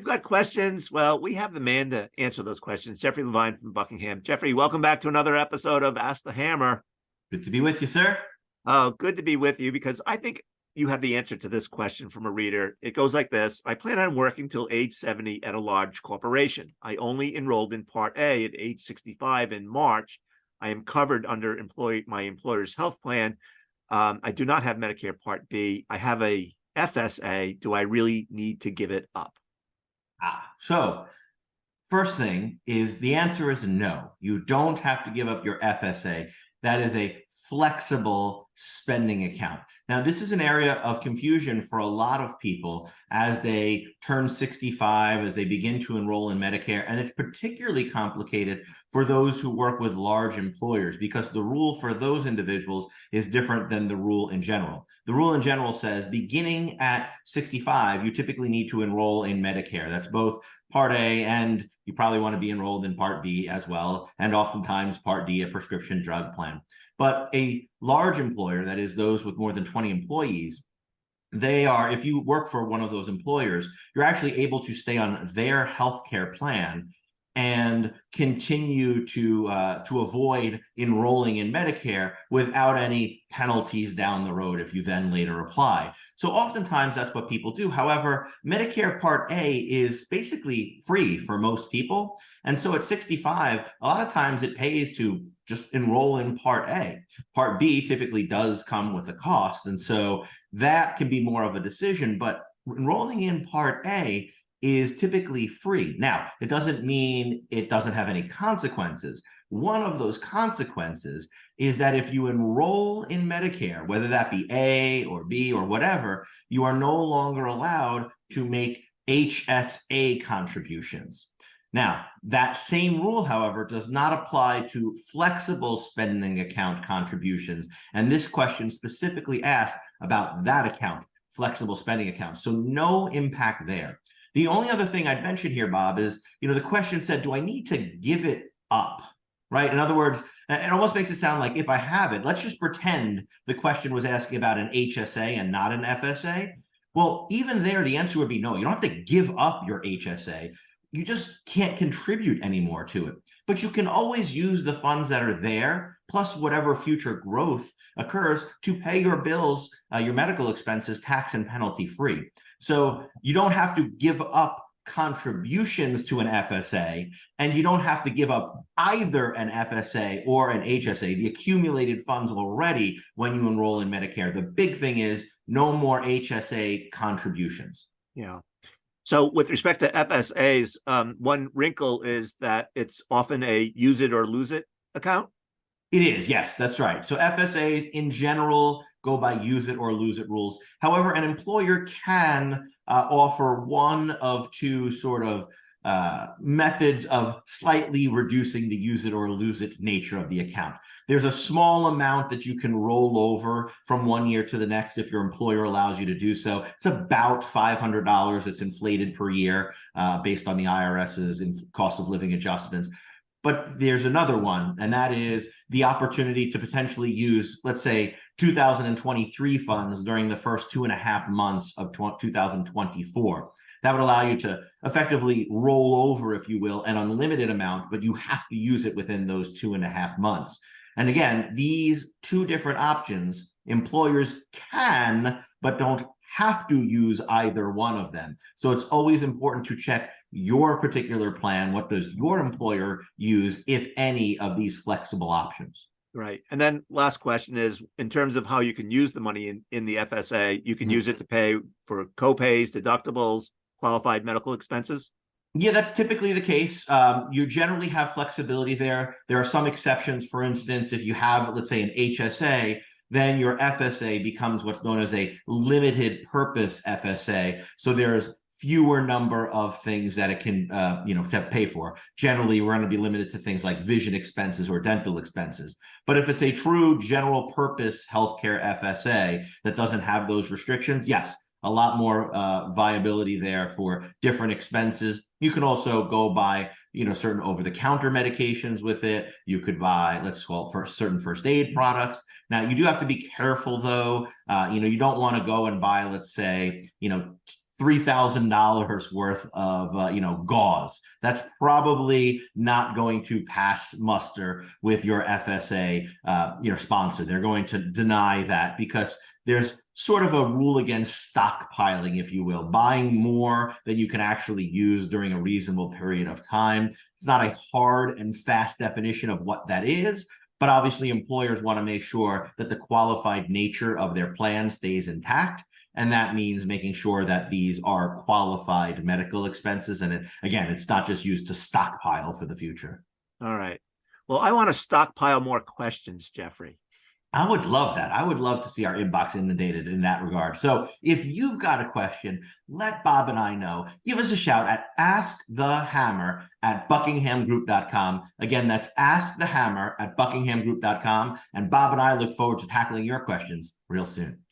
got questions. Well, we have the man to answer those questions, Jeffrey Levine from Buckingham. Jeffrey, welcome back to another episode of Ask the Hammer. Good to be with you, sir. Oh, good to be with you because I think you have the answer to this question from a reader. It goes like this. I plan on working till age 70 at a large corporation. I only enrolled in Part A at age 65 in March. I am covered under my employer's health plan. I do not have Medicare Part B. I have a FSA. Do I really need to give it up? So first thing is the answer is no. You don't have to give up your FSA. That is a flexible spending account. Now, this is an area of confusion for a lot of people as they turn 65, as they begin to enroll in Medicare. And it's particularly complicated for those who work with large employers because the rule for those individuals is different than the rule in general. The rule in general says beginning at 65, you typically need to enroll in Medicare. That's both Part A, and you probably want to be enrolled in Part B as well, and oftentimes Part D, a prescription drug plan. But a large employer, that is those with more than 20 employees, if you work for one of those employers, you're actually able to stay on their healthcare plan and continue to avoid enrolling in Medicare without any penalties down the road if you then later apply. So oftentimes that's what people do. However, Medicare Part A is basically free for most people. And so at 65, a lot of times it pays to just enroll in Part A. Part B typically does come with a cost. And so that can be more of a decision, but enrolling in Part A is typically free. Now, it doesn't mean it doesn't have any consequences. One of those consequences is that if you enroll in Medicare, whether that be A or B or whatever, you are no longer allowed to make HSA contributions. Now, that same rule, however, does not apply to flexible spending account contributions. And this question specifically asked about that account, flexible spending accounts. So no impact there. The only other thing I'd mention here, Bob, is, the question said, do I need to give it up? Right? In other words, it almost makes it sound like if I have it, let's just pretend the question was asking about an HSA and not an FSA. Well, even there, the answer would be no. You don't have to give up your HSA. You just can't contribute anymore to it. But you can always use the funds that are there, plus whatever future growth occurs, to pay your bills, your medical expenses, tax and penalty free. So you don't have to give up contributions to an FSA, and you don't have to give up either an FSA or an HSA, the accumulated funds already when you enroll in Medicare. The big thing is no more HSA contributions. Yeah. So with respect to FSAs, one wrinkle is that it's often a use it or lose it account. It is, yes, that's right. So FSAs in general go by use it or lose it rules. However, an employer can offer one of two sort of methods of slightly reducing the use it or lose it nature of the account. There's a small amount that you can roll over from one year to the next if your employer allows you to do so. It's about $500. It's inflated per year based on the IRS's cost of living adjustments. But there's another one, and that is the opportunity to potentially use, let's say, 2023 funds during the first 2.5 months of 2024. That would allow you to effectively roll over, if you will, an unlimited amount, but you have to use it within those 2.5 months. And again, these two different options, employers can, but don't have to use either one of them. So it's always important to check your particular plan. What does your employer use, if any, of these flexible options? Right. And then last question is, in terms of how you can use the money in the FSA, you can use it to pay for co-pays, deductibles, qualified medical expenses? Yeah, that's typically the case. You generally have flexibility there. There are some exceptions. For instance, if you have, let's say, an HSA, then your FSA becomes what's known as a limited purpose FSA. So there's fewer number of things that it can, to pay for. Generally, we're going to be limited to things like vision expenses or dental expenses. But if it's a true general purpose healthcare FSA that doesn't have those restrictions, yes, a lot more viability there for different expenses. You can also go buy, certain over-the-counter medications with it. You could buy, let's call it, for certain first aid products. Now, you do have to be careful, though. You don't want to go and buy, let's say, $3,000 worth of gauze. That's probably not going to pass muster with your FSA sponsor. They're going to deny that because there's sort of a rule against stockpiling, if you will, buying more than you can actually use during a reasonable period of time. It's not a hard and fast definition of what that is, but obviously employers want to make sure that the qualified nature of their plan stays intact. And that means making sure that these are qualified medical expenses. And again, it's not just used to stockpile for the future. All right. Well, I want to stockpile more questions, Jeffrey. I would love that. I would love to see our inbox inundated in that regard. So if you've got a question, let Bob and I know. Give us a shout at askthehammer@buckinghamgroup.com. Again, that's askthehammer@buckinghamgroup.com. And Bob and I look forward to tackling your questions real soon.